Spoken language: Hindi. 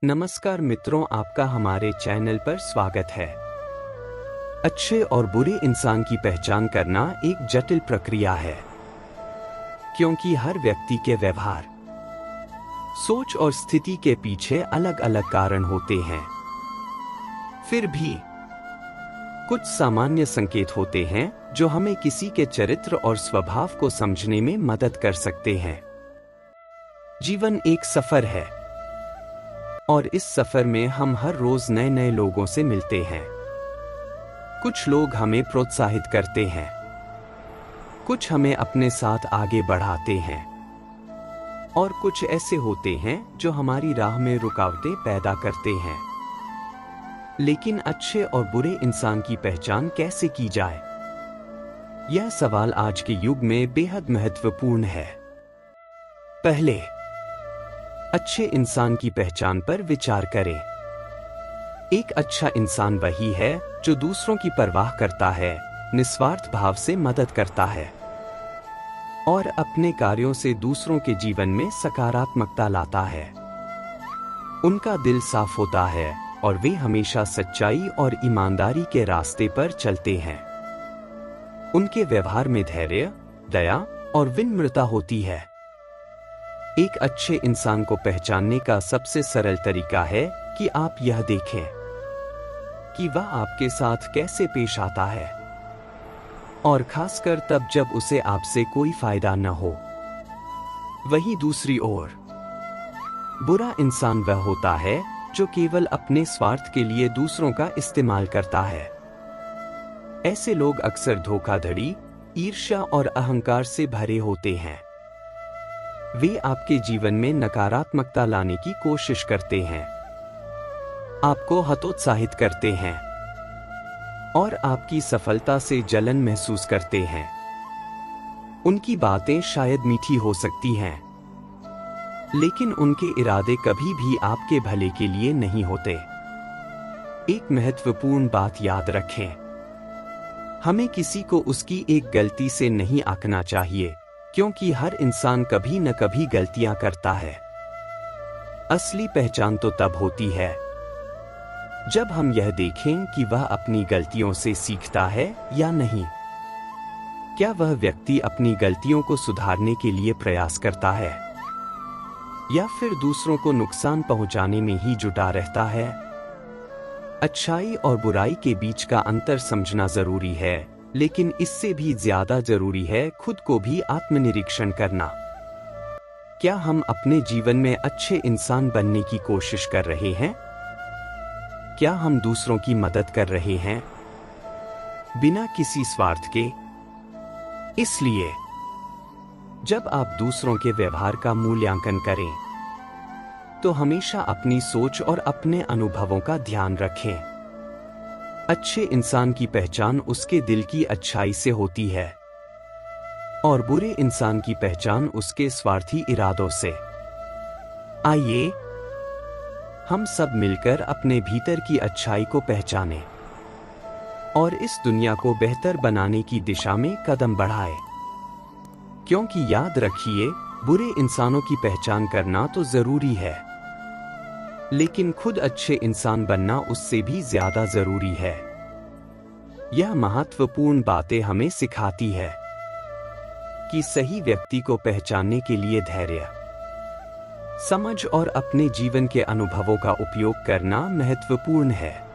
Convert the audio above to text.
नमस्कार मित्रों, आपका हमारे चैनल पर स्वागत है। अच्छे और बुरे इंसान की पहचान करना एक जटिल प्रक्रिया है, क्योंकि हर व्यक्ति के व्यवहार, सोच और स्थिति के पीछे अलग अलग कारण होते हैं। फिर भी कुछ सामान्य संकेत होते हैं जो हमें किसी के चरित्र और स्वभाव को समझने में मदद कर सकते हैं। जीवन एक सफर है और इस सफर में हम हर रोज नए नए लोगों से मिलते हैं। कुछ लोग हमें प्रोत्साहित करते हैं, कुछ हमें अपने साथ आगे बढ़ाते हैं और कुछ ऐसे होते हैं जो हमारी राह में रुकावटें पैदा करते हैं। लेकिन अच्छे और बुरे इंसान की पहचान कैसे की जाए? यह सवाल आज के युग में बेहद महत्वपूर्ण है। पहले, अच्छे इंसान की पहचान पर विचार करें। एक अच्छा इंसान वही है जो दूसरों की परवाह करता है, निस्वार्थ भाव से मदद करता है और अपने कार्यों से दूसरों के जीवन में सकारात्मकता लाता है। उनका दिल साफ होता है और वे हमेशा सच्चाई और ईमानदारी के रास्ते पर चलते हैं। उनके व्यवहार में धैर्य, दया और विनम्रता होती है। एक अच्छे इंसान को पहचानने का सबसे सरल तरीका है कि आप यह देखें कि वह आपके साथ कैसे पेश आता है, और खासकर तब जब उसे आपसे कोई फायदा न हो। वहीं दूसरी ओर, बुरा इंसान वह होता है जो केवल अपने स्वार्थ के लिए दूसरों का इस्तेमाल करता है। ऐसे लोग अक्सर धोखाधड़ी, ईर्ष्या और अहंकार से भरे होते हैं। वे आपके जीवन में नकारात्मकता लाने की कोशिश करते हैं, आपको हतोत्साहित करते हैं और आपकी सफलता से जलन महसूस करते हैं। उनकी बातें शायद मीठी हो सकती हैं, लेकिन उनके इरादे कभी भी आपके भले के लिए नहीं होते। एक महत्वपूर्ण बात याद रखें, हमें किसी को उसकी एक गलती से नहीं आंकना चाहिए, क्योंकि हर इंसान कभी न कभी गलतियां करता है। असली पहचान तो तब होती है जब हम यह देखें कि वह अपनी गलतियों से सीखता है या नहीं। क्या वह व्यक्ति अपनी गलतियों को सुधारने के लिए प्रयास करता है या फिर दूसरों को नुकसान पहुंचाने में ही जुटा रहता है? अच्छाई और बुराई के बीच का अंतर समझना जरूरी है, लेकिन इससे भी ज्यादा जरूरी है खुद को भी आत्मनिरीक्षण करना। क्या हम अपने जीवन में अच्छे इंसान बनने की कोशिश कर रहे हैं? क्या हम दूसरों की मदद कर रहे हैं बिना किसी स्वार्थ के? इसलिए जब आप दूसरों के व्यवहार का मूल्यांकन करें, तो हमेशा अपनी सोच और अपने अनुभवों का ध्यान रखें। अच्छे इंसान की पहचान उसके दिल की अच्छाई से होती है और बुरे इंसान की पहचान उसके स्वार्थी इरादों से। आइए हम सब मिलकर अपने भीतर की अच्छाई को पहचानें और इस दुनिया को बेहतर बनाने की दिशा में कदम बढ़ाएं। क्योंकि याद रखिए, बुरे इंसानों की पहचान करना तो जरूरी है, लेकिन खुद अच्छे इंसान बनना उससे भी ज्यादा जरूरी है। यह महत्वपूर्ण बातें हमें सिखाती है कि सही व्यक्ति को पहचानने के लिए धैर्य, समझ और अपने जीवन के अनुभवों का उपयोग करना महत्वपूर्ण है।